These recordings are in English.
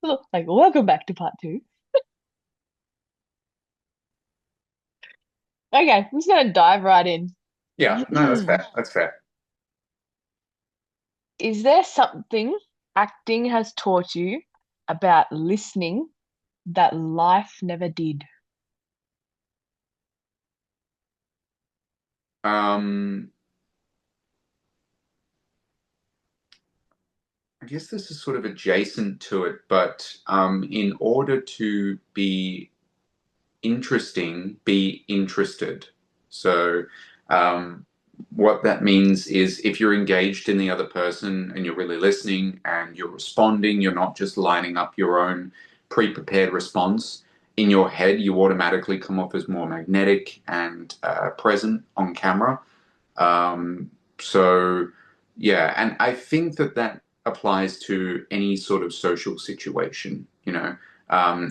Like, welcome back to part two. Okay, I'm just gonna dive right in. Yeah, no, that's fair. That's fair. Is there something acting has taught you about listening that life never did? Um, I guess this is sort of adjacent to it, but in order to be interesting, be interested. So, um, what that means is if you're engaged in the other person and you're really listening and you're responding, you're not just lining up your own pre-prepared response. In your head, you automatically come off as more magnetic and present on camera. Um, so, yeah, and I think that that applies to any sort of social situation.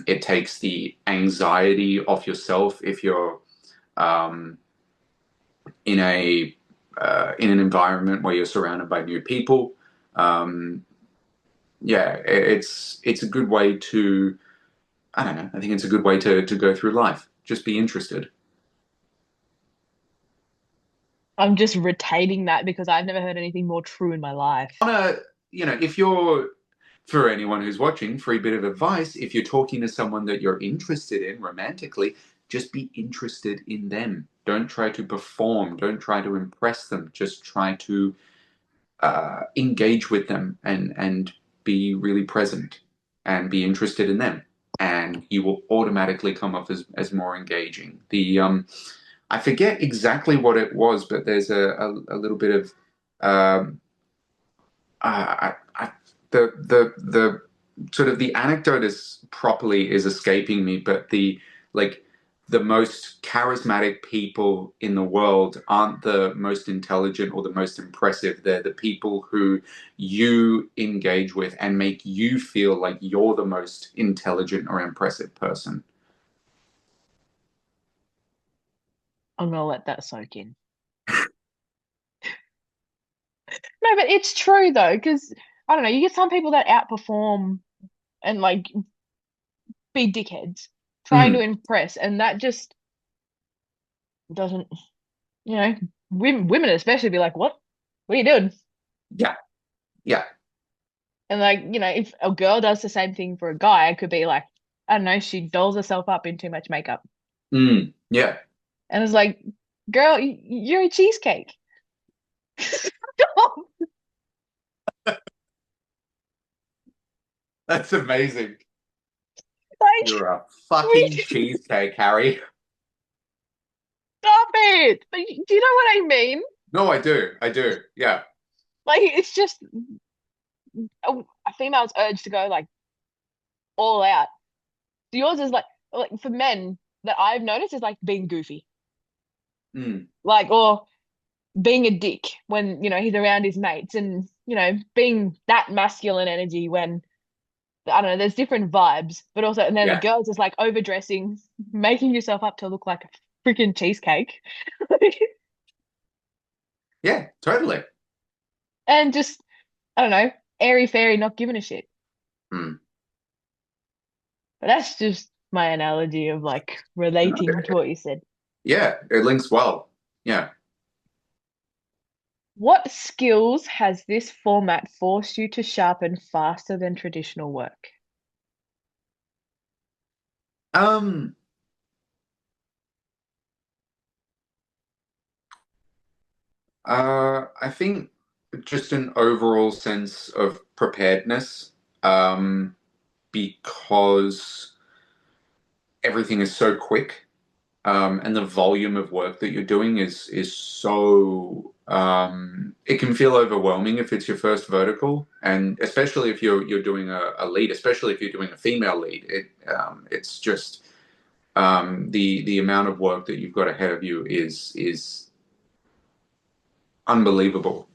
It takes the anxiety off yourself if you're um, in a in an environment where you're surrounded by new people. Um, yeah, it's a good way to I don't know. I think it's a good way to go through life. Just be interested. I'm just retaining that because I've never heard anything more true in my life. If you're for anyone who's watching, free bit of advice, if you're talking to someone that you're interested in romantically, just be interested in them. Don't try to perform. Don't try to impress them. Just try to engage with them and be really present and be interested in them. And you will automatically come off as more engaging. I forget exactly what it was, but there's a little bit of um, I the sort of the anecdote is escaping me, but like the most charismatic people in the world aren't the most intelligent or the most impressive. They're the people who you engage with and make you feel like you're the most intelligent or impressive person. I'm gonna let that soak in. No, but it's true though, because I don't know, you get some people that outperform and like be dickheads trying to Mm, impress, and that just doesn't, you know, women especially be like, what are you doing? yeah, yeah, And like, if a girl does the same thing for a guy, it could be like, I don't know, she dolls herself up in too much makeup. yeah. And it's like, girl, you're a cheesecake. Stop. That's amazing. Like, You're a we fucking cheesecake, Harry. stop it. Like, do you know what I mean? No, I do. I do. Yeah. Like, it's just a female's urge to go like all out. So yours is like for men that I've noticed is like being goofy, Mm, like or being a dick when he's around his mates, and being that masculine energy when I don't know, there's different vibes, but also, and then the yeah. girls just like overdressing, making yourself up to look like a freaking cheesecake, Yeah, totally. and just I don't know, airy fairy, not giving a shit. Mm. But that's just my analogy of like relating to what you said. Yeah, it links well. Yeah. What skills has this format forced you to sharpen faster than traditional work? Um, I think just an overall sense of preparedness, um, because everything is so quick, and the volume of work that you're doing is so it can feel overwhelming if it's your first vertical, and especially if you're doing a lead, especially if you're doing a female lead, it's just the amount of work that you've got ahead of you is unbelievable.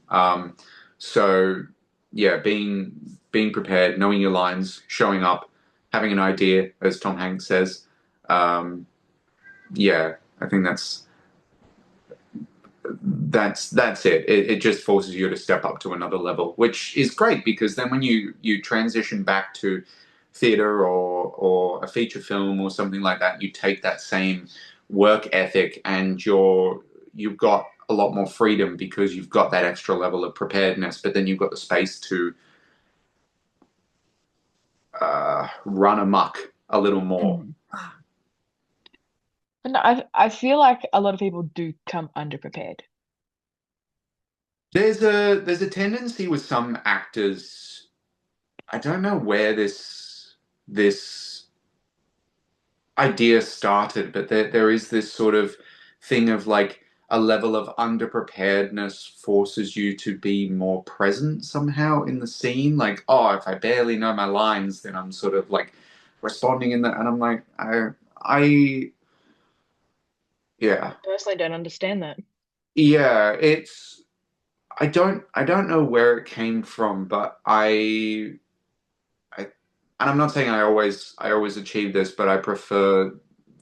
So yeah, being prepared, knowing your lines, showing up, having an idea, as Tom Hanks says. Um, yeah, I think that's it. It just forces you to step up to another level, which is great because then when you transition back to theater or a feature film or something like that, you take that same work ethic and you've got a lot more freedom because you've got that extra level of preparedness, but then you've got the space to run amok a little more. Mm. But no, I feel like a lot of people do come underprepared. There's a tendency with some actors. I don't know where this idea started, but there is this sort of thing of like a level of underpreparedness forces you to be more present somehow in the scene. Like, oh, if I barely know my lines, then I'm sort of like responding in that, and I'm like, I, yeah, Personally, don't understand that. yeah, it's. I don't know where it came from, but I, and I'm not saying I always achieve this, but I prefer,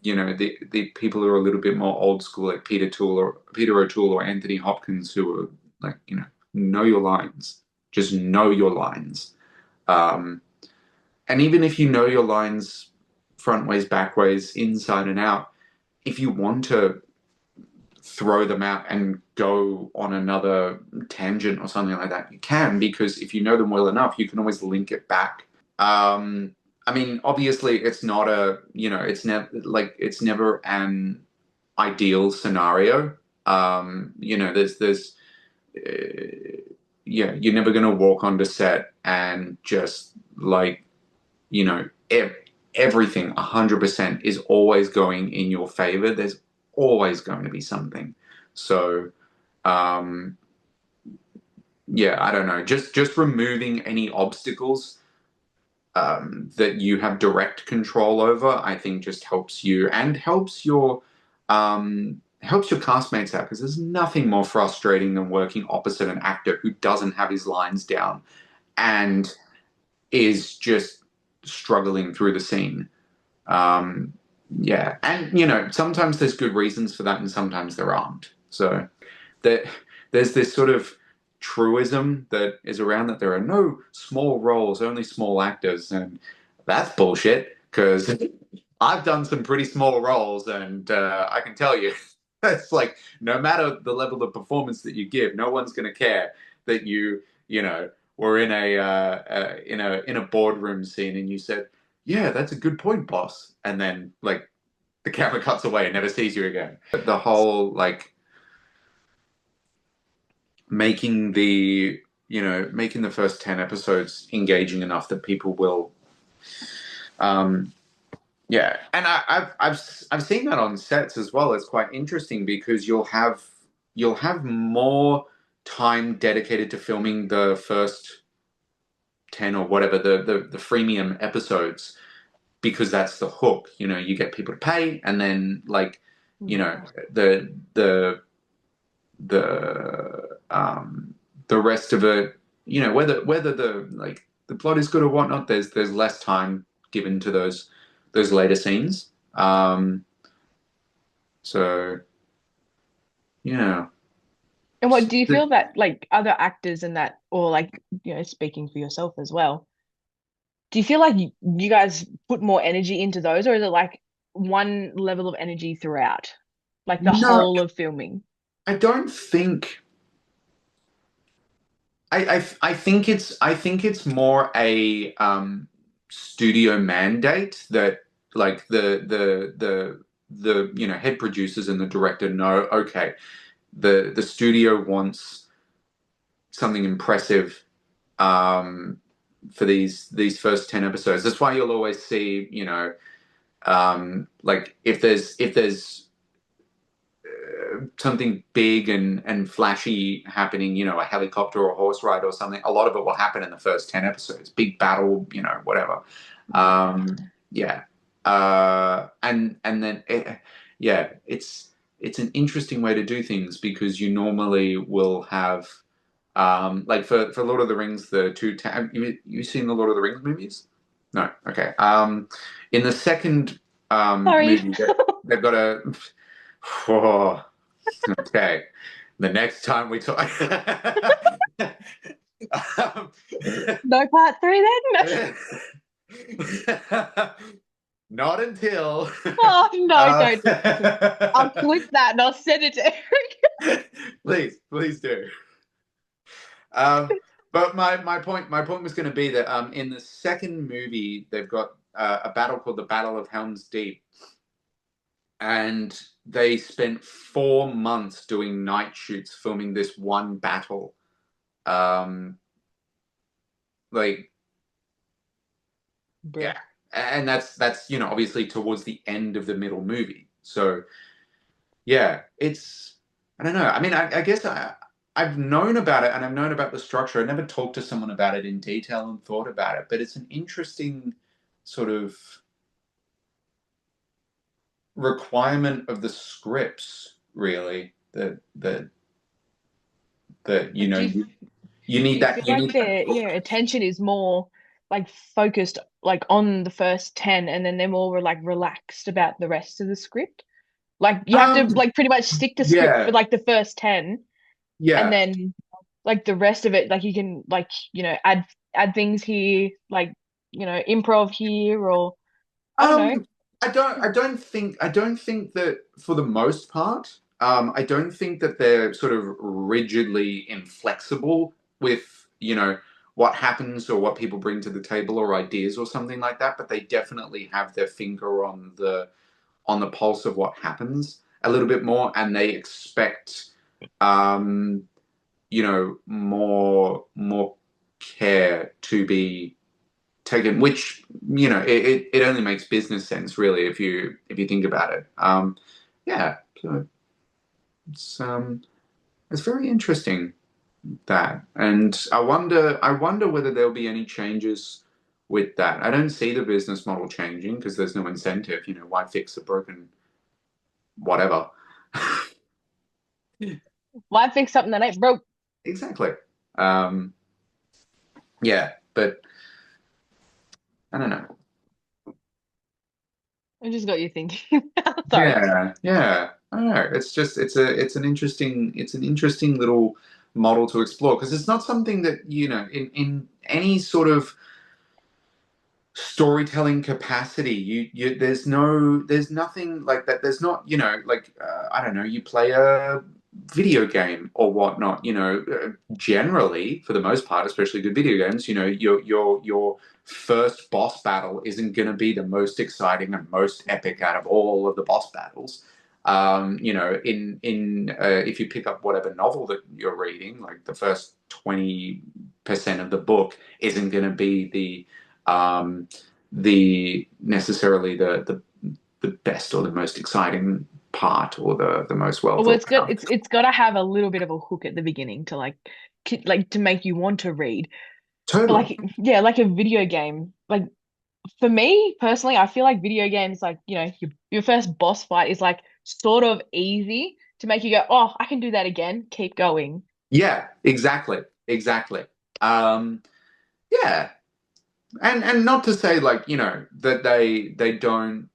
the people who are a little bit more old school, like Peter O'Toole or Anthony Hopkins, who are like, know your lines, just know your lines. Um, and even if you know your lines front ways, back ways, inside and out, if you want to throw them out and go on another tangent or something like that, you can, because if you know them well enough, you can always link it back. I mean, obviously, it's not it's never an ideal scenario. There's, yeah, you're never going to walk onto set and just like, you know, everything 100% is always going in your favor. There's always going to be something. So, um, yeah, I don't know. Just removing any obstacles that you have direct control over, I think just helps you and helps your castmates out, because there's nothing more frustrating than working opposite an actor who doesn't have his lines down and is just struggling through the scene. Um, yeah, and sometimes there's good reasons for that, and sometimes there aren't. So there, there's this sort of truism that is around that there are no small roles, only small actors, and that's bullshit. Because I've done some pretty small roles, and I can tell you, it's like no matter the level of performance that you give, no one's going to care that you were in a boardroom scene and you said, "Yeah, that's a good point, boss," and then like the camera cuts away and never sees you again. The whole like making the first 10 episodes engaging enough that people will um yeah, and I've seen that on sets as well. It's quite interesting because you'll have more time dedicated to filming the first 10 or whatever the freemium episodes, because that's the hook. You get people to pay, and then like you know the the the rest of it, whether the plot is good or whatnot, there's less time given to those later scenes. So yeah. And what do you feel that like other actors in that, or like, speaking for yourself as well, do you feel like you guys put more energy into those, or is it like one level of energy throughout, like the No, whole of filming? I don't think. I think it's more a studio mandate that like the head producers and the director know, okay, the studio wants something impressive for these first 10 episodes. That's why you'll always see, like if there's something big and flashy happening, a helicopter or a horse ride or something, a lot of it will happen in the first 10 episodes. Big battle, whatever. Yeah. And then, yeah, it's an interesting way to do things, because you normally will have, like for Lord of the Rings, have you seen the Lord of the Rings movies? No. Okay. In the second Sorry. movie, they've got a. Oh, okay. The next time we talk. um, No part three then? Not until. Oh no, uh, don't. I'll clip that and I'll send it to Eric. please do. Um, but my point was going to be that in the second movie they've got a battle called the Battle of Helm's Deep, and they spent 4 months doing night shoots filming this one battle. Um, like Bruh. yeah, and that's obviously towards the end of the middle movie. So yeah, it's I don't know. I mean, I guess I've known about it and I've known about the structure. I never talked to someone about it in detail and thought about it, but it's an interesting sort of requirement of the scripts, really. That Like, you do need you feel that you like need that. their attention is more like focused like on the first 10 and then they're more like relaxed about the rest of the script? Like you have to Um, like pretty much stick to script for yeah, like the first 10 and yeah. then like the rest of it like you can like add things here like improv here or I don't know. Um, I don't think that for the most part, I don't think that they're sort of rigidly inflexible with, what happens or what people bring to the table or ideas or something like that, but they definitely have their finger on the pulse of what happens a little bit more, and they expect um, more care to be taken, which it only makes business sense, really, if you think about it. Yeah, so it's very interesting that, and I wonder whether there'll be any changes with that. I don't see the business model changing because there's no incentive. Why fix a broken whatever? Why fix something that ain't broke? Exactly. Um, yeah, but I don't know. I just got you thinking. Sorry. Yeah, yeah. I don't know. It's just it's an interesting little model to explore because it's not something that in any sort of storytelling capacity there's nothing like that. There's not like I don't know. You play a video game or whatnot. Generally for the most part, especially good video games, your first boss battle isn't going to be the most exciting and most epic out of all of the boss battles. If you pick up whatever novel that you're reading, like the first 20% of the book isn't going to be the necessarily the best or the most exciting part or the most well Well, thought out. it's got to have a little bit of a hook at the beginning to like to make you want to read. But Totally. like yeah, like a video game. Like for me personally, I feel like video games like, your first boss fight is like sort of easy to make you go, "Oh, I can do that again. Keep going." Yeah, exactly. Exactly. Um, yeah. And not to say like, that they don't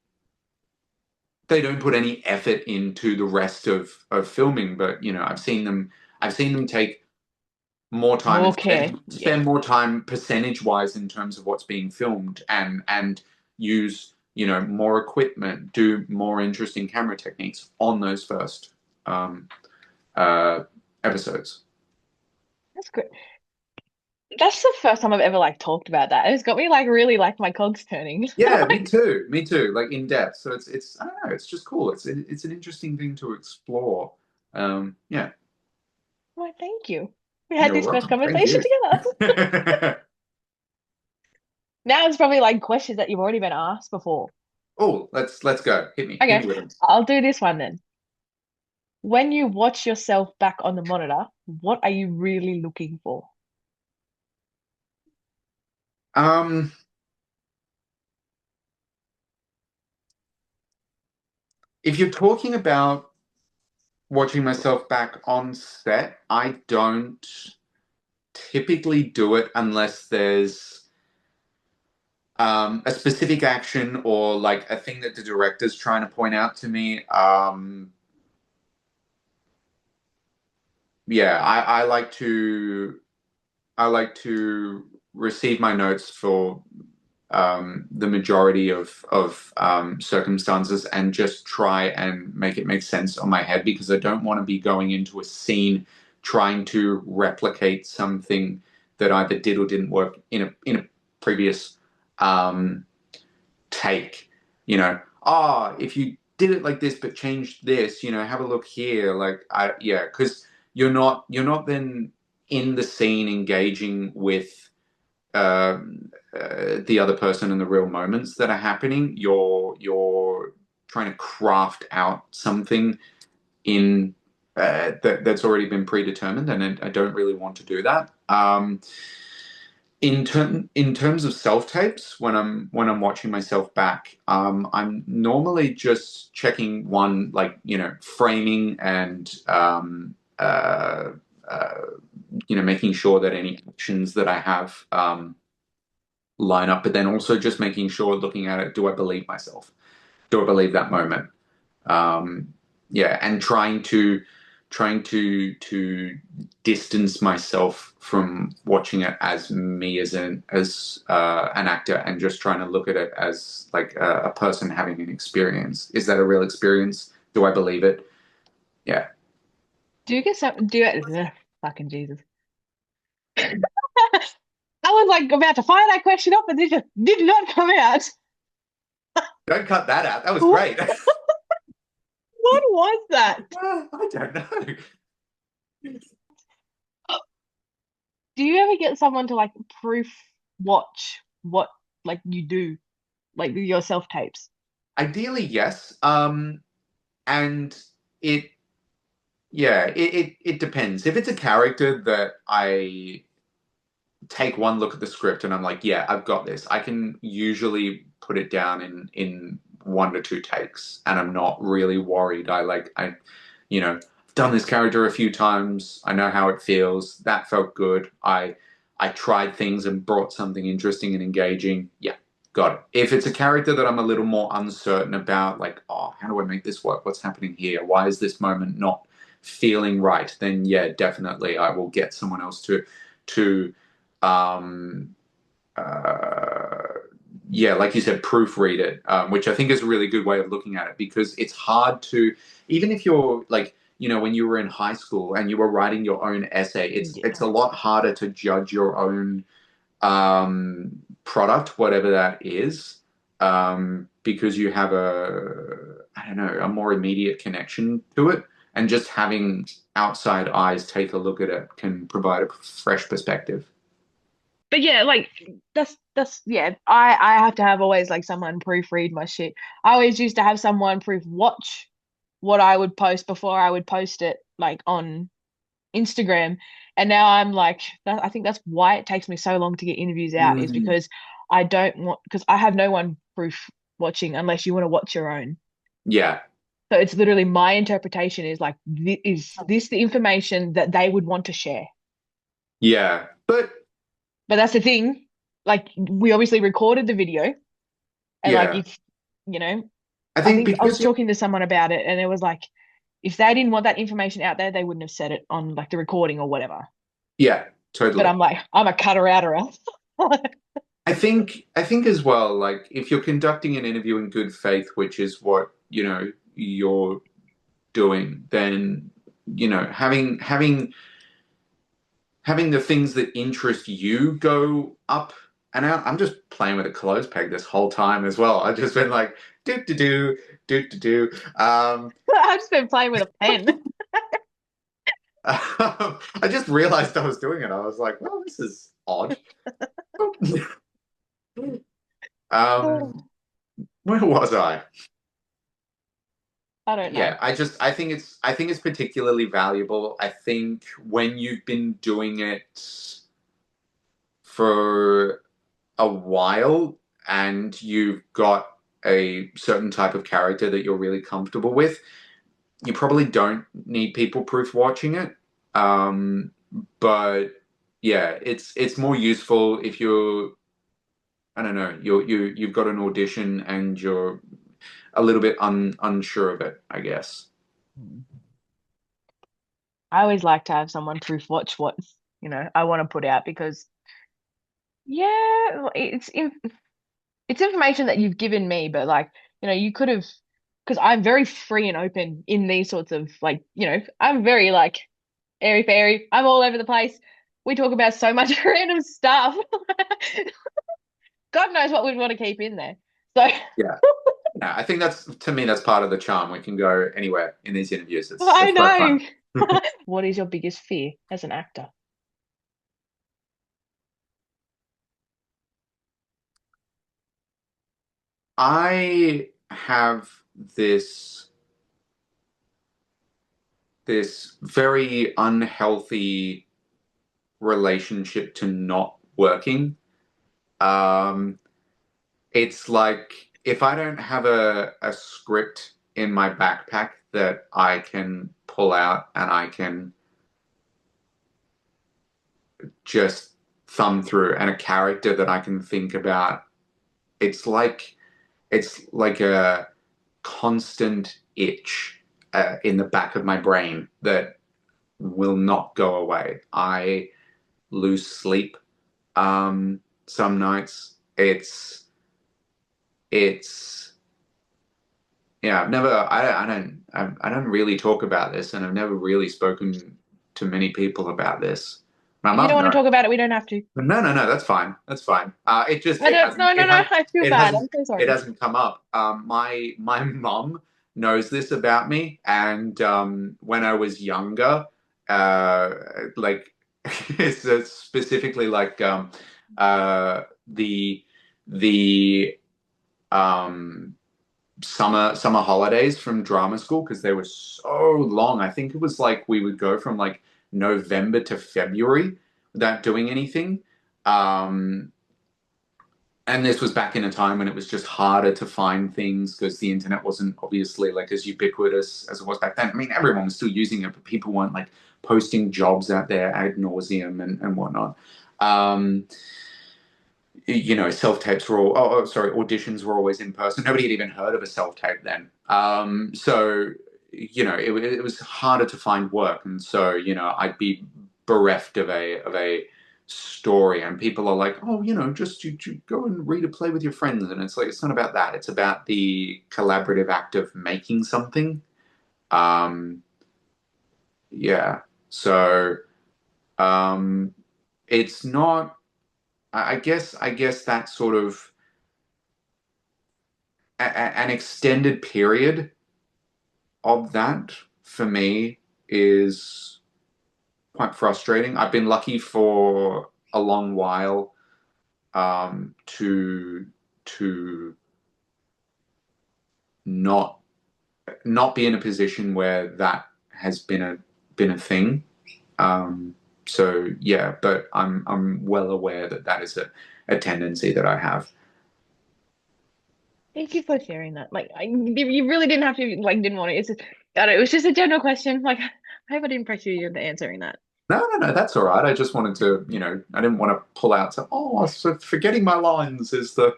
put any effort into the rest of filming, but I've seen them take more time More and care. Yeah. spend more time percentage wise in terms of what's being filmed, and use more equipment, do more interesting camera techniques on those first um, uh, episodes. That's good. That's the first time I've ever like talked about that. It's got me like really like my cogs turning. Yeah, me Like, too. Me too. Like in depth. So it's I don't know. It's just cool. It's an interesting thing to explore. Yeah, why, thank you. We had you're this first welcome. Thank conversation you. together. Now it's probably like questions that you've already been asked before. Oh, let's go. Hit me Okay, with it. I'll do this one then. When you watch yourself back on the monitor, what are you really looking for? Um, if you're talking about watching myself back on set, I don't typically do it unless there's a specific action or like a thing that the director's trying to point out to me. Yeah, I like to receive my notes for the majority of circumstances and just try and make it make sense on my head because I don't want to be going into a scene trying to replicate something that either did or didn't work in a previous um, take. If you did it like this but changed this, have a look here. Like yeah, because you're not then in the scene engaging with the other person and the real moments that are happening. You're trying to craft out something in that's already been predetermined, and I don't really want to do that. In terms of self tapes, when I'm watching myself back, I'm normally just checking one, like framing and making sure that any actions that I have line up, but then also just making sure, looking at it, do I believe myself? Do I believe that moment? Yeah, and trying to distance myself from watching it as me as an actor, and just trying to look at it as like a person having an experience. Is that a real experience? Do I believe it? Yeah. Do you get some? Do you? Ugh, fucking Jesus. I was like about to fire that question up, and it just did not come out. Don't cut that out. That was What great. was that? I don't know. Do you ever get someone to like proof watch what like you do, like your self tapes? Ideally, yes. And it yeah, it depends. If it's a character that I take one look at the script and I'm like, yeah, I've got this, I can usually put it down in 1 to 2 takes, and I'm not really worried. I've done this character a few times. I know how it feels. That felt good. I tried things and brought something interesting and engaging. Yeah, got it. If it's a character that I'm a little more uncertain about, like, oh, how do I make this work? What's happening here? Why is this moment not feeling right? Then yeah, definitely I will get someone else to um, uh, yeah, like you said, proofread it, which I think is a really good way of looking at it, because it's hard to, even if you're like, when you were in high school and you were writing your own essay, it's Yeah. a lot harder to judge your own product, whatever that is, because you have I don't know, a more immediate connection to it. And just having outside eyes take a look at it can provide a fresh perspective. But yeah, like that's yeah. I have to have always like someone proofread my shit. I always used to have someone proof watch what I would post before I would post it like on Instagram. And now I'm like, I think that's why it takes me so long to get interviews out, is Mm. because I don't want, because I have no one proof watching unless you want to watch your own. Yeah, So it's literally my interpretation is like, is this the information that they would want to share? yeah, but But that's the thing. Like, we obviously recorded the video, and like, yeah, if, you know, I I think think I was because talking to someone about it, and it was like, if they didn't want that information out there, they wouldn't have said it on like the recording or whatever. yeah, But totally. I'm like, I'm a cutter outer. I think as well, like if you're conducting an interview in good faith, which is what, you're doing, then having the things that interest you go up and out. I'm just playing with a clothes peg this whole time as well. I've just been like do do do do do do. I've just been playing with a pen. I just realized I was doing it. I was like, well, this is odd. Um, Oh, where was I? I don't know. Yeah, I think it's particularly valuable. I think when you've been doing it for a while and you've got a certain type of character that you're really comfortable with, you probably don't need people proof watching it. Um, but yeah, it's more useful if you're, I don't know, you've got an audition and you're a little bit unsure of it, I guess. I always like to have someone proof watch what, I want to put out, because yeah, it's information that you've given me, but like, you could have, because I'm very free and open in these sorts of like, I'm very like airy fairy. I'm all over the place. We talk about so much random stuff. God knows what we'd want to keep in there. So Yeah. Yeah, I think that's to me that's part of the charm. We can go anywhere in these interviews. I It's quite fun. know. What is your biggest fear as an actor? I have this this very unhealthy relationship to not working. Um, it's like if I don't have a script in my backpack that I can pull out and I can just thumb through and a character that I can think about, it's like a constant itch in the back of my brain that will not go away. I lose sleep some nights. It's yeah. I've never. I don't really talk about this, and I've never really spoken to many people about this. My If you don't mum want to knows. talk about it, we don't have to. No, no, no. That's fine. That's fine. It just I don't, no, no, no. I feel bad. I'm so it sorry. hasn't come up. My mum knows this about me, and when I was younger, uh, like it's specifically like uh, the the um summer holidays from drama school because they were so long. I think it was like we would go from like November to February without doing anything. Um, and this was back in a time when it was just harder to find things because the internet wasn't obviously like as ubiquitous as it was back then. I mean, everyone was still using it, but people weren't like posting jobs out there ad nauseum and whatnot. Um, self tapes were all, sorry, auditions were always in person. Nobody had even heard of a self tape then. So, it was harder to find work. And so, I'd be bereft of a story and people are like, oh, just you go and read a play with your friends. And it's like, it's not about that. It's about the collaborative act of making something. Um, yeah. So, um, it's not, I guess that sort of, an extended period of that for me is quite frustrating. I've been lucky for a long while to not be in a position where that has been a thing. Um, so yeah, but I'm well aware that that is a tendency that I have. Thank you for sharing that. Like, you really didn't have to, like, didn't want to. It's just, I don't know, it was just a general question. Like, I hope I didn't pressure you into answering that. No, no, no, that's all right. I just wanted to, I didn't want to pull out. So, so forgetting my lines is the,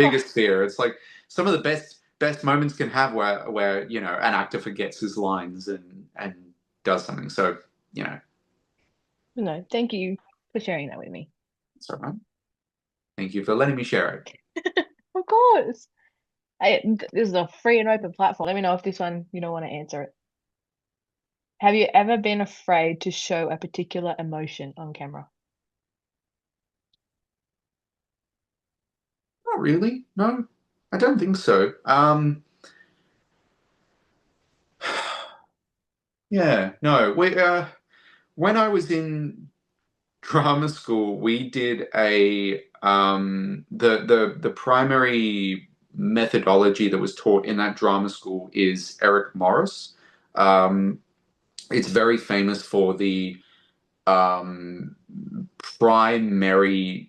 Oh, biggest fear. It's like some of the best moments can have where an actor forgets his lines and does something. So, you know, no, thank you for sharing that with me. it's all right. Thank you for letting me share it. Of course. This is a free and open platform. Let me know if this one you don't want to answer it. Have you ever been afraid to show a particular emotion on camera? Not really. No, I don't think so. Yeah, no. When I was in drama school, we did the primary methodology that was taught in that drama school is Eric Morris. Um, it's very famous for the um, primary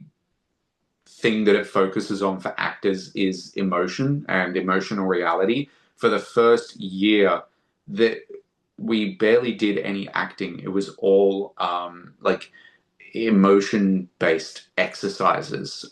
thing that it focuses on for actors is emotion and emotional reality. For the first year, that we barely did any acting. It was all like emotion based exercises.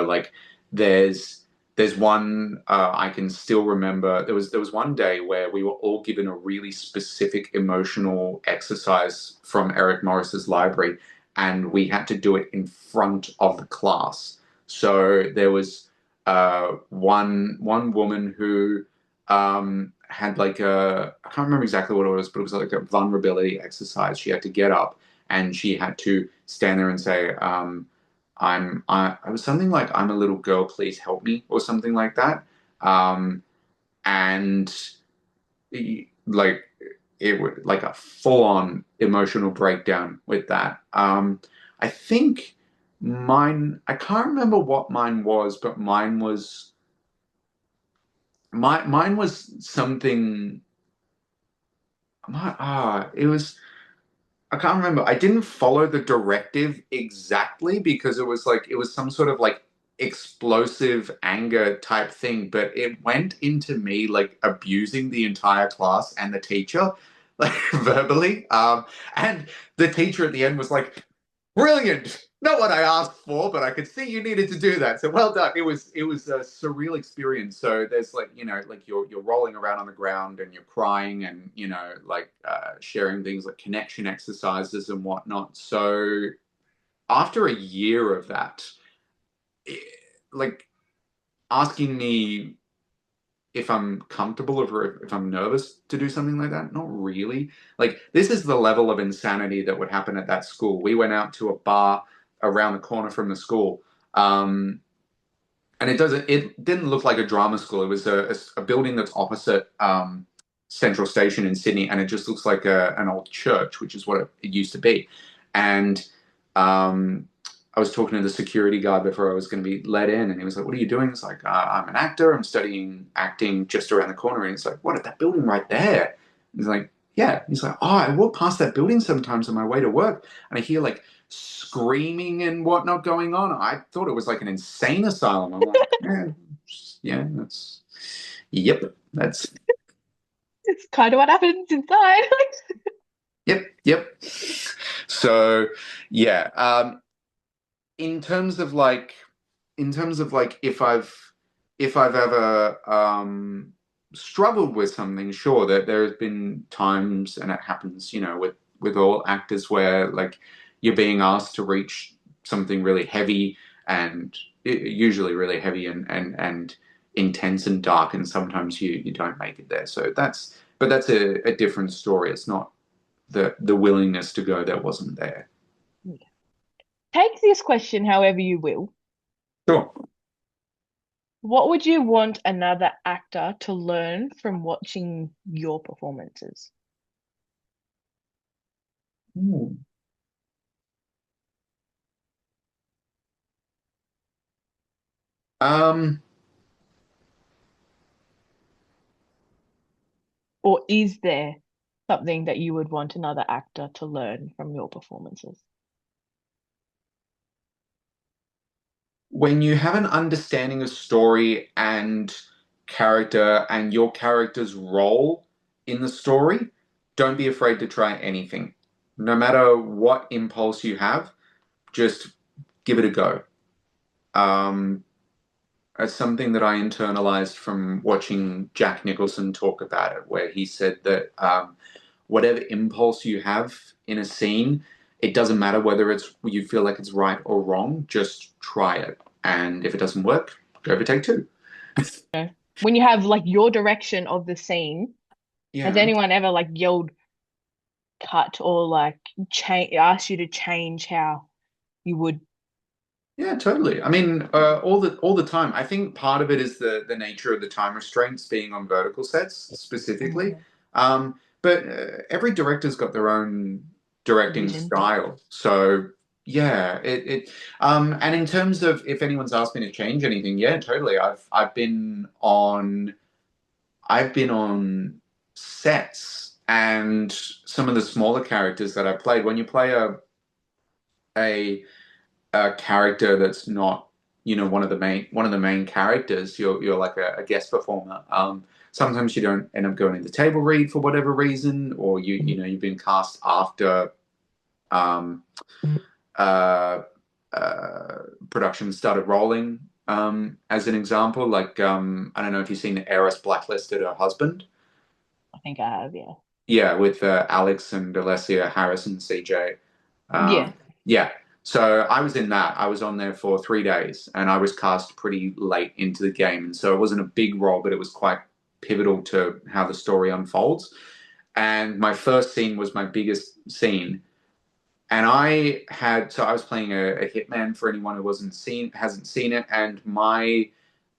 Like there's one I can still remember. There was one day where we were all given a really specific emotional exercise from Eric Morris's library, and we had to do it in front of the class. So there was one woman who had like a, I can't remember exactly what it was, but it was like a vulnerability exercise. She had to get up and she had to stand there and say, it was something like, I'm a little girl, please help me, or something like that. And like it was like a full-on emotional breakdown with that. I think I can't remember what mine was, but mine was something. It was. I can't remember. I didn't follow the directive exactly because it was some sort of like explosive anger type thing, but it went into me like abusing the entire class and the teacher, like verbally. And the teacher at the end was like, brilliant. Not what I asked for, but I could see you needed to do that. So well done. It was a surreal experience. So there's like, like you're rolling around on the ground and you're crying and like sharing things like connection exercises and whatnot. So after a year of that, it, like asking me if I'm comfortable or if I'm nervous to do something like that, not really. Like this is the level of insanity that would happen at that school. We went out to a bar around the corner from the school. And it didn't look like a drama school. It was a building that's opposite Central Station in Sydney, and it just looks like an old church, which is what it used to be. And I was talking to the security guard before I was going to be let in, and he was like, "What are you doing?" It's like, "I'm an actor. I'm studying acting just around the corner." And it's like, "What? At that building right there?" And he's like, "Yeah." He's like, "Oh, I walk past that building sometimes on my way to work, and I hear like screaming and whatnot going on. I thought it was like an insane asylum." I'm like, yeah, yep, that's, It's kind of what happens inside. yep. So, yeah, in terms of like if I've ever struggled with something, sure, that there has been times, and it happens, with all actors where like you're being asked to reach something really heavy and usually really heavy and intense and dark, and sometimes you don't make it there. So that's a different story. It's not the willingness to go that wasn't there. Take this question however you will. Sure. What would you want another actor to learn from watching your performances? Hmm. Um, Or is there something that you would want another actor to learn from your performances? when you have an understanding of story and character and your character's role in the story, don't be afraid to try anything. No matter what impulse you have, just give it a go. Um, it's something that I internalized from watching Jack Nicholson talk about it, where he said that whatever impulse you have in a scene, it doesn't matter whether it's you feel like it's right or wrong, just try it. And if it doesn't work, go for take two. You know, when you have like your direction of the scene, has Yeah. anyone ever like yelled cut or like change asked you to change how you would? Yeah, totally. I mean, all the time. I think part of it is the nature of the time restraints being on vertical sets specifically. Mhm. But every director's got their own directing Vision. style. So yeah, and in terms of if anyone's asked me to change anything, yeah, totally. I've been on sets and some of the smaller characters that I played. When you play a a character that's not one of the main characters, you're like a guest performer. Sometimes you don't end up going into table read for whatever reason, or you've been cast after um, uh, production started rolling. As an example, like I don't know if you've seen Eris blacklisted her husband. I think I have, yeah. Yeah, with Alex and Alessia Harris and CJ. Yeah. Yeah. So I was in that. I was on there for 3 days, and I was cast pretty late into the game, and so it wasn't a big role, but it was quite pivotal to how the story unfolds. And my first scene was my biggest scene, and I was playing a hitman for anyone who hasn't seen it, and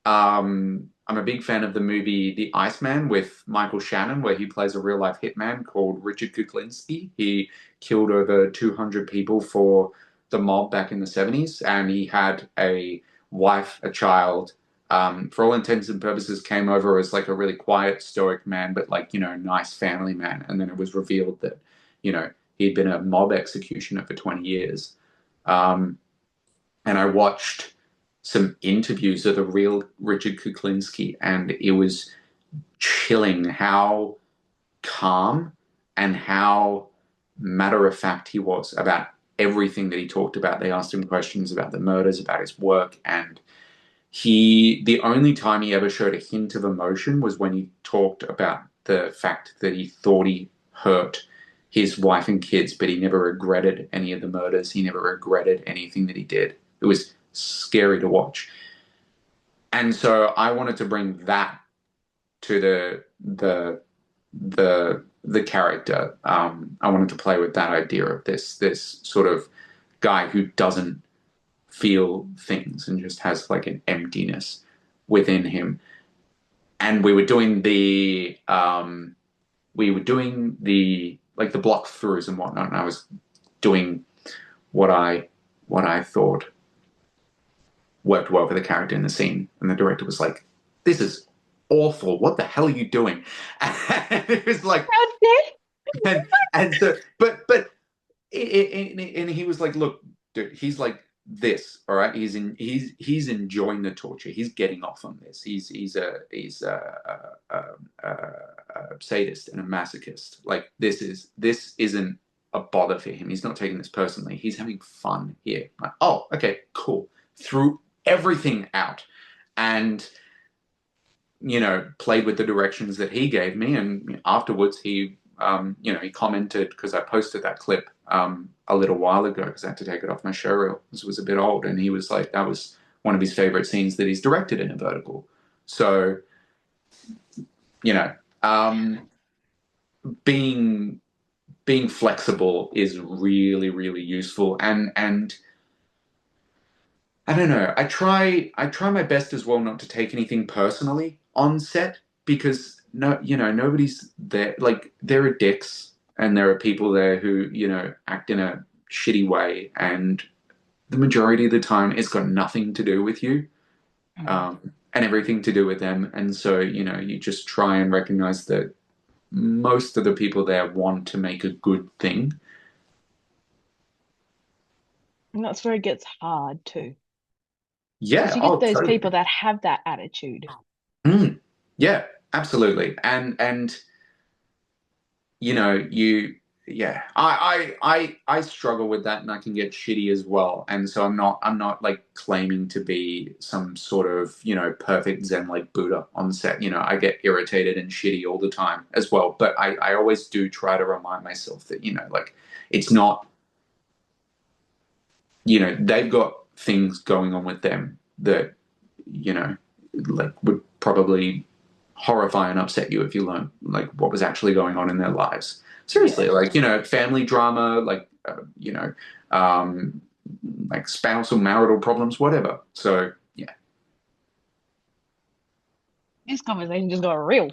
I'm a big fan of the movie The Iceman with Michael Shannon, where he plays a real life hitman called Richard Kuklinski. He killed over 200 people for the mob back in the 70s, and he had a wife, a child. For all intents and purposes, came over as like a really quiet, stoic man, but like, nice family man. And then it was revealed that, he'd been a mob executioner for 20 years. Um, and I watched some interviews of the real Richard Kuklinski, and it was chilling how calm and how matter of fact he was about everything that he talked about. They asked him questions about the murders, about his work, and the only time he ever showed a hint of emotion was when he talked about the fact that he thought he hurt his wife and kids, but he never regretted any of the murders. He never regretted anything that he did. It was scary to watch. And so I wanted to bring that to the character. I wanted to play with that idea of this sort of guy who doesn't feel things and just has like an emptiness within him. And we were doing the like the block throughs and whatnot, and I was doing what I thought worked well for the character in the scene. And the director was like, "This is awful. What the hell are you doing?" And it was like, and and so, and he was like, "Look, dude, he's like this, all right. He's enjoying the torture. He's getting off on this. He's a sadist and a masochist. Like this isn't a bother for him. He's not taking this personally. He's having fun here." Like, oh, okay, cool. Threw everything out, and played with the directions that he gave me. And afterwards, he commented, because I posted that clip a little while ago because I had to take it off my show reel. This was a bit old, and he was like, that was one of his favorite scenes that he's directed in a vertical. So, you know, um, being being flexible is really, really useful, and I don't know. I try my best as well not to take anything personally on set, because nobody's there. Like, there are dicks and there are people there who act in a shitty way, and the majority of the time it's got nothing to do with you, and everything to do with them. And so you just try and recognize that most of the people there want to make a good thing. And that's where it gets hard too. Because Yeah. you get Oh, those totally. people that have that attitude. Mm. Yeah, absolutely. And you yeah, I struggle with that, and I can get shitty as well. And so I'm not like claiming to be some sort of perfect zen like Buddha on set. I get irritated and shitty all the time as well, but I always do try to remind myself that like, it's not, they've got things going on with them that like would probably horrify and upset you if you learned like what was actually going on in their lives. Seriously, Yeah. like family drama, like um, like spousal marital problems, whatever. So yeah. This conversation just got real.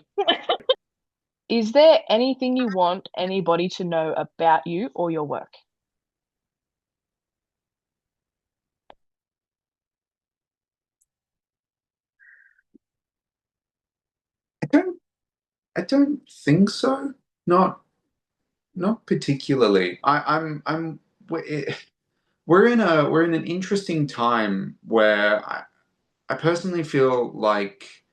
Is there anything you want anybody to know about you or your work? I don't I don't think so. Not particularly. We're in an interesting time where I personally feel like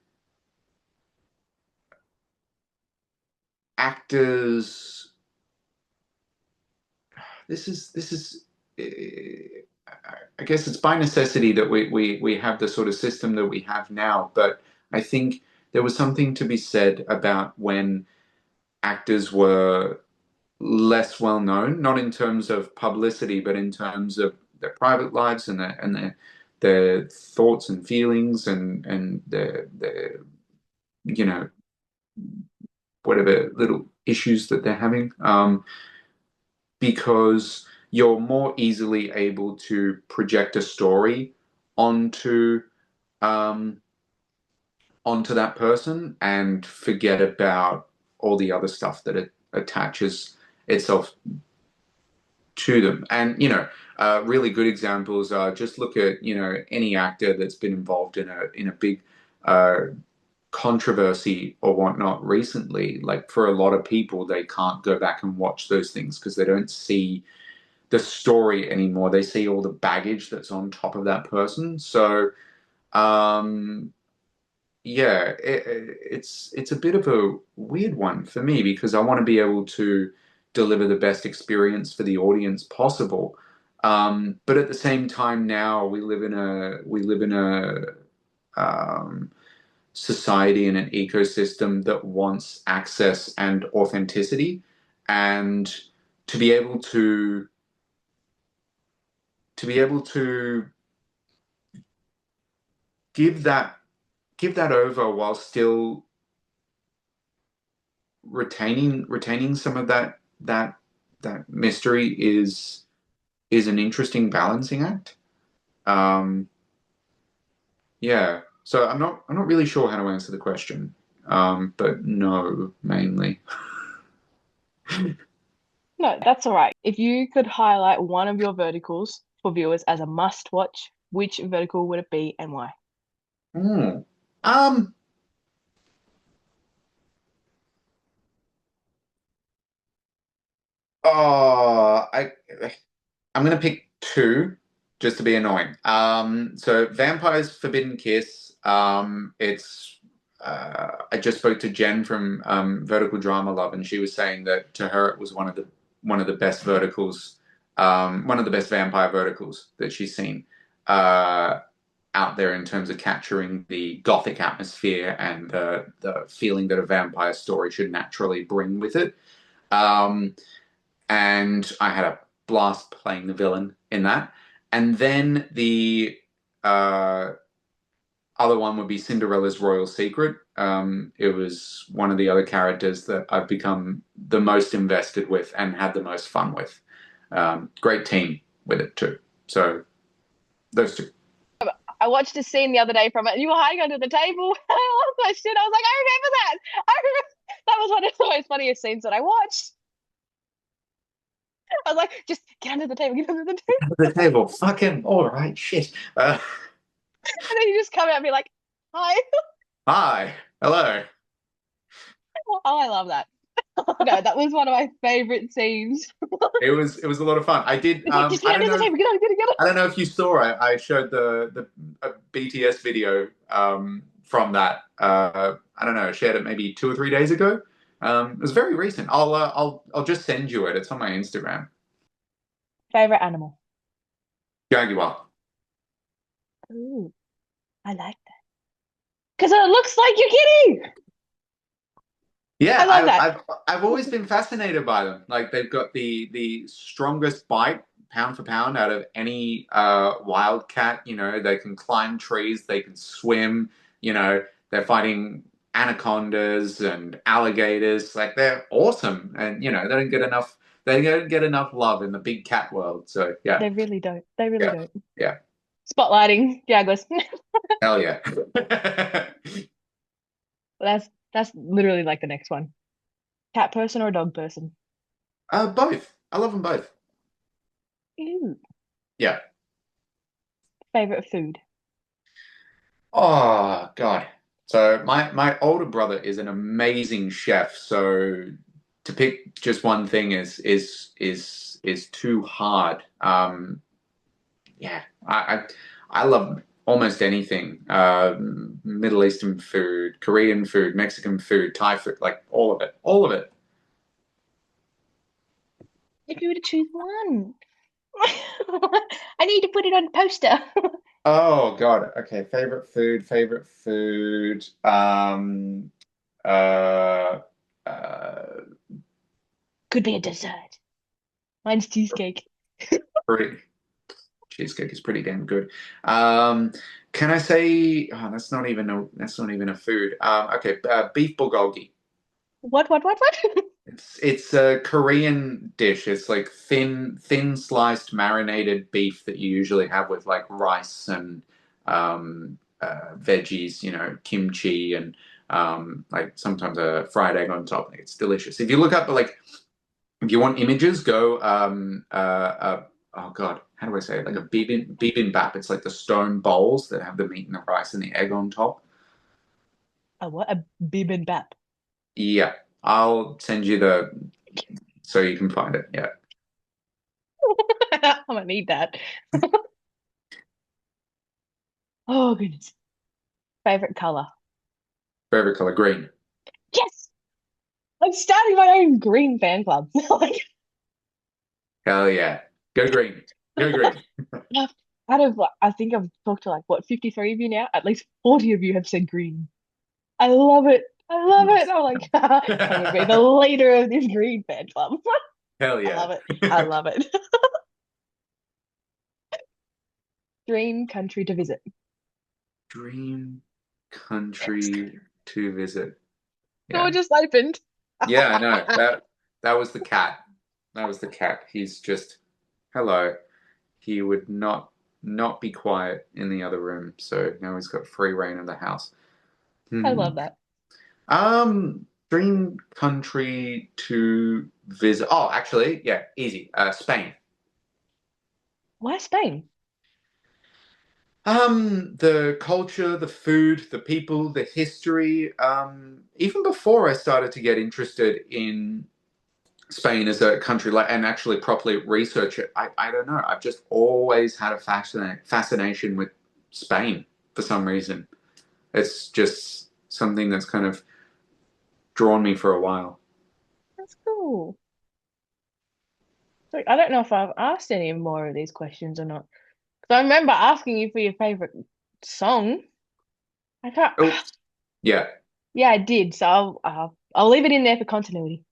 actors, this is I guess it's by necessity that we have the sort of system that we have now. But I think there was something to be said about when actors were less well known, not in terms of publicity, but in terms of their private lives and their thoughts and feelings and their you know whatever little issues that they're having, because you're more easily able to project a story onto um, onto that person and forget about all the other stuff that it attaches itself to them. And really good examples are, just look at any actor that's been involved in a big uh, controversy or whatnot recently. Like, for a lot of people, they can't go back and watch those things because they don't see the story anymore. They see all the baggage that's on top of that person. So um, yeah, it's a bit of a weird one for me because I want to be able to deliver the best experience for the audience possible. But at the same time, now we live in a um, society and an ecosystem that wants access and authenticity, and to be able to give that over while still retaining some of that mystery is an interesting balancing act. Um, yeah. So I'm not really sure how to answer the question. But no, mainly. No, that's all right. If you could highlight one of your verticals for viewers as a must watch, which vertical would it be and why? Hmm. Um. Oh, I'm gonna pick two just to be annoying. So Vampire's Forbidden Kiss. It's I just spoke to Jen from Vertical Drama Love, and she was saying that to her it was one of the best verticals, one of the best vampire verticals that she's seen uh, out there in terms of capturing the gothic atmosphere and the feeling that a vampire story should naturally bring with it. Um, and I had a blast playing the villain in that. And then the uh, other one would be Cinderella's Royal Secret. It was one of the other characters that I've become the most invested with and had the most fun with. Great team with it too. So those two. I watched a scene the other day from it, and you were hiding under the table. I lost my shit. I was like, I remember that. I remember that was one of the most funniest scenes that I watched. I was like, just get under the table, get under the table. The table. Fucking all right. Shit. And then you just come out and be like, hi. Hi. Hello. Oh, I love that. No, that was one of my favorite scenes. It was a lot of fun. I did. It's like, just I get don't under the know. table, get on, get on, get on. I don't know if you saw it. I showed the a BTS video from that. I don't know. I shared it maybe 2 or 3 days ago. It was very recent. I'll just send you it. It's on my Instagram. Favorite animal. Jaguar. Ooh, I like that. Because it looks like you're kidding. I Yeah, love that. I've always been fascinated by them. Like, they've got the strongest bite pound for pound out of any wildcat. They can climb trees, they can swim. They're fighting anacondas and alligators. Like, they're awesome, and they don't get enough. They don't get enough love in the big cat world. So yeah, They really don't. They really yeah, don't. yeah. Spotlighting Jaguars. Hell yeah. That's literally like the next one. Cat person or dog person? Both. I love them both. Ooh. Yeah. Favorite food? Oh God. So my older brother is an amazing chef. So to pick just one thing is too hard. Yeah, I love almost anything. Middle Eastern food, Korean food, Mexican food, Thai food, like all of it, all of it. If you were to choose one, I need to put it on a poster. Oh God. Okay. Favorite food. Favorite food. Uh. Uh. Could be a dessert. Mine's cheesecake. Korean. cheesecake is pretty damn good. Um, can I say? Oh, that's not even a food. Okay, beef bulgogi. What? It's a Korean dish. It's like thin sliced marinated beef that you usually have with like rice and veggies, kimchi and like sometimes a fried egg on top. It's delicious. If you look up like if you want images, go oh God, how do I say it? Like a bibimbap. It's like the stone bowls that have the meat and the rice and the egg on top. A what? A bibimbap. Yeah, I'll send you the so you can find it. Yeah. I'm gonna need that. Oh goodness. Favorite color. Favorite color, green. Yes! I'm starting my own green fan club. Like, Hell yeah. Go green. Go green. out of, I think I've talked to like, what, 53 of you now? At least 40 of you have said green. I love it. I love it. Nice. I'm like, I'm gonna be the leader of this green fan club. Hell I yeah. love it. I love it. Dream country to visit. Dream country to visit. Door Yeah. just opened. Yeah, I know. That was the cat. That was the cat. He's just hello. He would not be quiet in the other room, so now he's got free reign of the house. I Hmm. love that. Dream country to visit. Oh, actually, yeah, easy. Spain. Why Spain? The culture, the food, the people, the history. Even before I started to get interested in Spain as a country, like and actually properly research it, I don't know. I've just always had a fascination with Spain for some reason. It's just something that's kind of drawn me for a while. That's cool. So I don't know if I've asked any more of these questions or not. Because I remember asking you for your favorite song. I can't. Oh, yeah, Yeah, I did. So I'll leave it in there for continuity.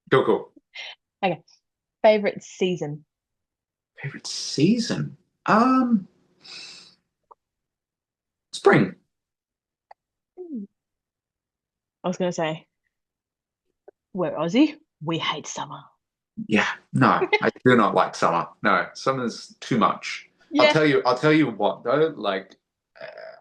cool, cool. Okay. Favorite season. Favorite season? Um, Spring. Hmm. I was gonna say we're Aussie. We hate summer. Yeah, no, I do not like summer. No, summer's too much. I'll Yeah. tell you, I'll tell you what though, like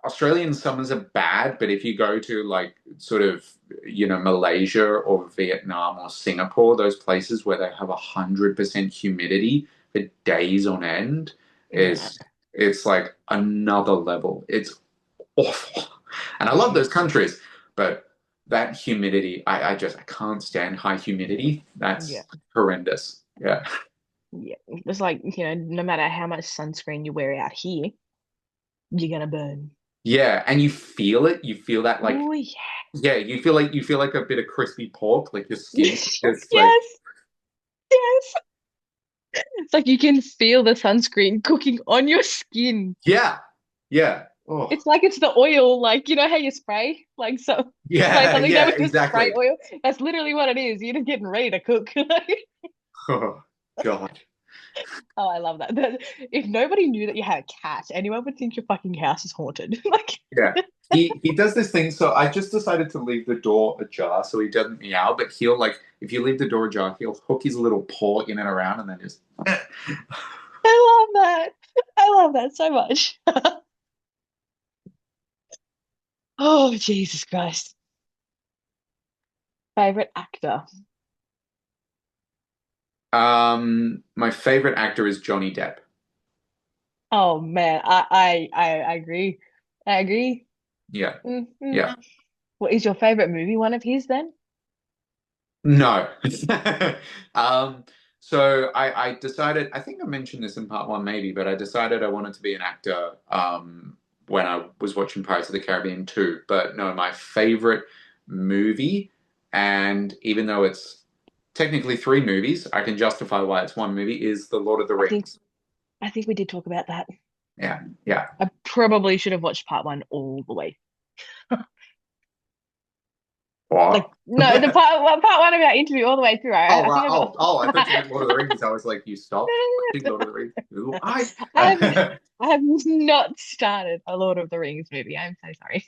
Australian summers are bad, but if you go to like sort of, Malaysia or Vietnam or Singapore, those places where they have 100% humidity for days on end, Yeah. is it's like another level. It's awful. And I love those countries, but that humidity, I can't stand high humidity. Yeah. That's horrendous. Yeah. Yeah. It's like, no matter how much sunscreen you wear out here, you're gonna burn. Yeah, and you feel it. You feel that like Oh yeah. yeah, you feel like a bit of crispy pork, like your skin just like Yes. Yes. It's like you can feel the sunscreen cooking on your skin. yeah. Yeah. Oh. It's like it's the oil, like how you spray, like so spray Yeah, something down yeah, with the spray exactly. oil. That's literally what it is. You're just getting ready to cook. Oh God. Oh, I love that. If nobody knew that you had a cat, anyone would think your fucking house is haunted. Like, Yeah. He does this thing, so I just decided to leave the door ajar so he doesn't meow, but he'll like if you leave the door ajar, he'll hook his little paw in and around and then just I love that. I love that so much. Oh, Jesus Christ. Favorite actor. My favorite actor is Johnny Depp. Oh man, I agree. I agree. Yeah. Mm-hmm. Yeah. What is your favorite movie? One of his then? No. Um, so I decided, I think I mentioned this in part one maybe, but I decided I wanted to be an actor when I was watching Pirates of the Caribbean 2. But no, my favorite movie, and even though it's technically three movies, I can justify why it's one movie, is The Lord of the I think Rings. I think we did talk about that. Yeah, yeah. I probably should have watched part one all the way. What? Like no, the part one of our interview all the way through. Oh, I right. think I got. Oh, I thought you meant Lord of the Rings. I was like, you stopped watching Lord of the Rings. Ooh, I have I have not started a Lord of the Rings movie. I'm so sorry.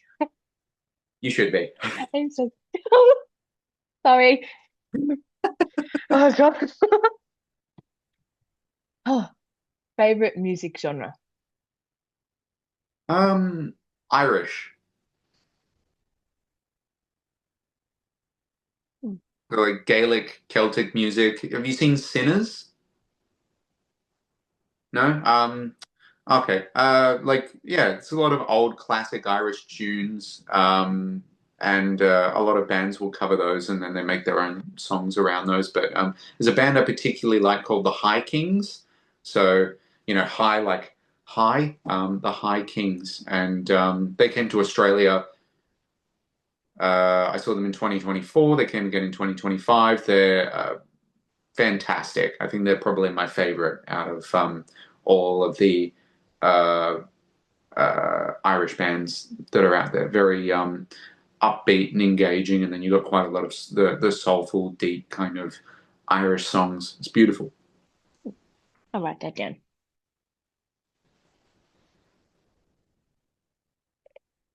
You should be. I'm so sorry. Oh God. Oh, favorite music genre. Um, Irish. Hmm. So, like Gaelic, Celtic music. Have you seen Sinners? No? Okay. Like, yeah, it's a lot of old classic Irish tunes. And a lot of bands will cover those and then they make their own songs around those. But there's a band I particularly like called the High Kings. So, high like high, the High Kings. And they came to Australia. I saw them in 2024. They came again in 2025. They're fantastic. I think they're probably my favorite out of all of the uh, Irish bands that are out there. Very upbeat and engaging, and then you got quite a lot of the soulful, deep kind of Irish songs. It's beautiful. I'll write that down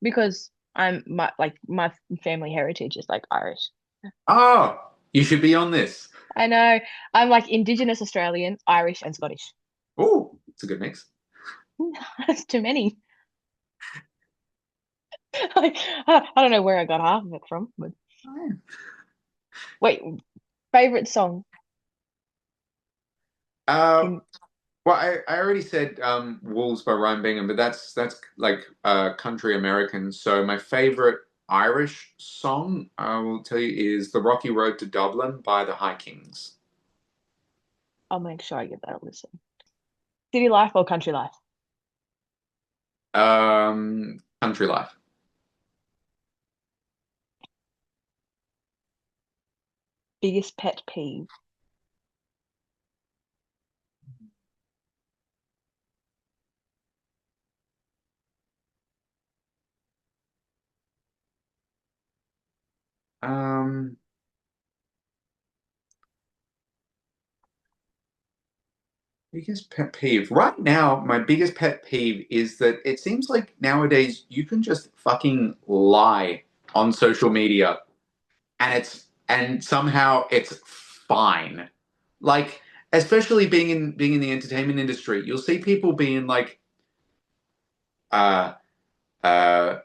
because my family heritage is like Irish. Oh, you should be on this. I know. I'm like Indigenous Australian, Irish, and Scottish. Oh, it's a good mix. That's too many. Like, I don't know where I got half of it from, but wait, favorite song Uh, in Well, I already said Wolves by Ryan Bingham, but that's like country American. So my favorite Irish song, I will tell you, is The Rocky Road to Dublin by the High Kings. I'll make sure I give that a listen. City life or country life? Country Life. Biggest pet peeve. Um, Biggest pet peeve. Right now, my biggest pet peeve is that it seems like nowadays you can just fucking lie on social media and somehow it's fine. Like, especially being in the entertainment industry, you'll see people being like, uh, I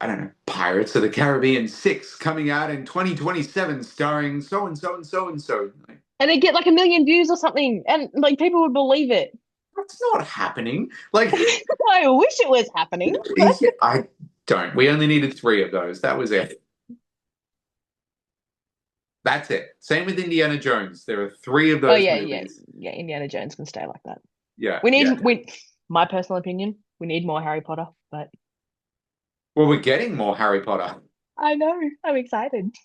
don't know, Pirates of the Caribbean 6 coming out in 2027, starring so and so and so and so. Like, And they get like a million views or something, and like people would believe it. that's not happening. Like, I wish it was happening. yeah, I don't. We only needed three of those. That was it. That's it. Same with Indiana Jones. There are three of Oh those yeah, yeah, movies. yeah. Indiana Jones can stay like that. Yeah, We yeah. need my personal opinion, we need more Harry Potter, but Well, we're getting more Harry Potter. I know, I'm excited.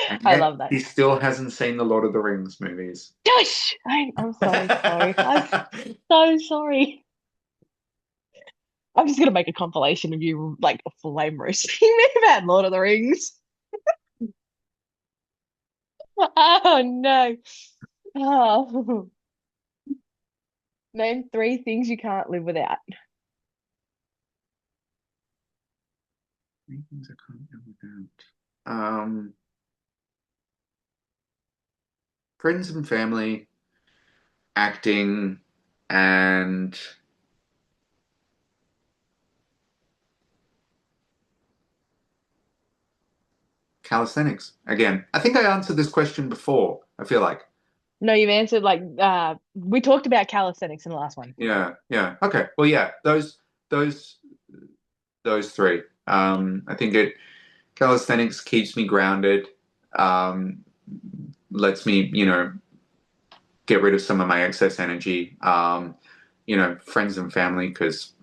And I yet love that. he still hasn't seen the Lord of the Rings movies. Gosh, I'm so sorry. I'm so sorry. I'm just gonna make a compilation of you like flame roasting me about Lord of the Rings. Oh no. Oh. Name three things you can't live without. Three things I can't live without. Friends and family, acting, and calisthenics. Again, I think I answered this question before, I feel like. No, you've answered like we talked about calisthenics in the last one. Yeah, yeah. Okay. Well, yeah, those those three. I think it calisthenics keeps me grounded, um, lets me, get rid of some of my excess energy. Friends and family, because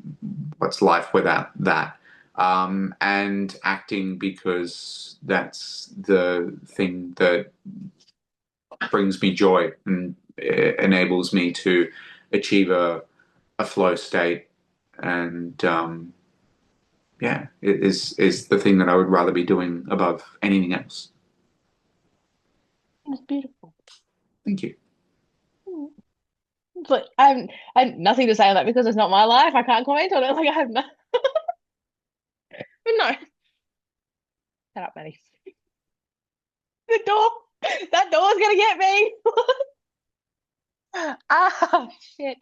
what's life without that? And acting because that's the thing that brings me joy and enables me to achieve a flow state and yeah, it is the thing that I would rather be doing above anything else. It's beautiful. Thank you. Mm. But I have nothing to say on that because it's not my life. I can't comment on it. Like I have no, but no. Shut up, Maddie. The door. That door's gonna get me. Ah, shit.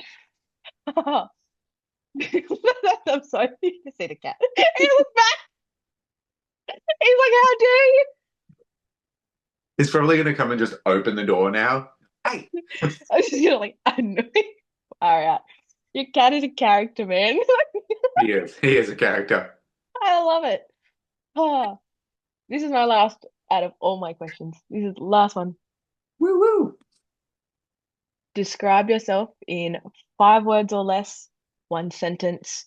I'm sorry. You can see the cat. He was back. He's like, how dare you? He's probably going to come and just open the door now. Hey, I was just gonna like annoy. All right. Your cat is a character, man. he is. He is a character. I love it. Oh, this is my last out of all my questions. This is the last one. Woo woo. Describe yourself in 5 words or less, one sentence.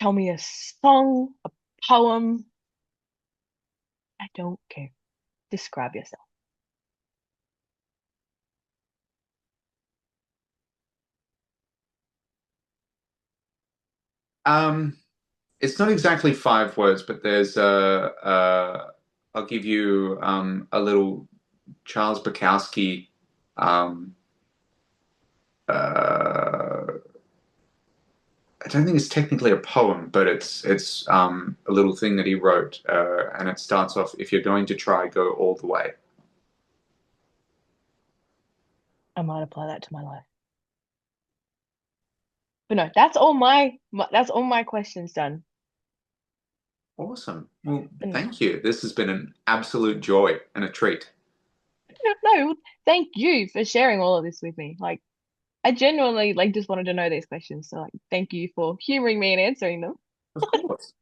Tell me a song, a poem. I don't care. Describe yourself. Um, it's not exactly 5 words, but there's I'll give you a little Charles Bukowski um, uh, I don't think it's technically a poem, but it's a little thing that he wrote, and it starts off, "If you're going to try, go all the way." I might apply that to my life. But no, that's all my questions done. Awesome. Well, And thank you. This has been an absolute joy and a treat. no, thank you for sharing all of this with me. Like I genuinely like just wanted to know these questions. So like thank you for humoring me and answering them. Of course.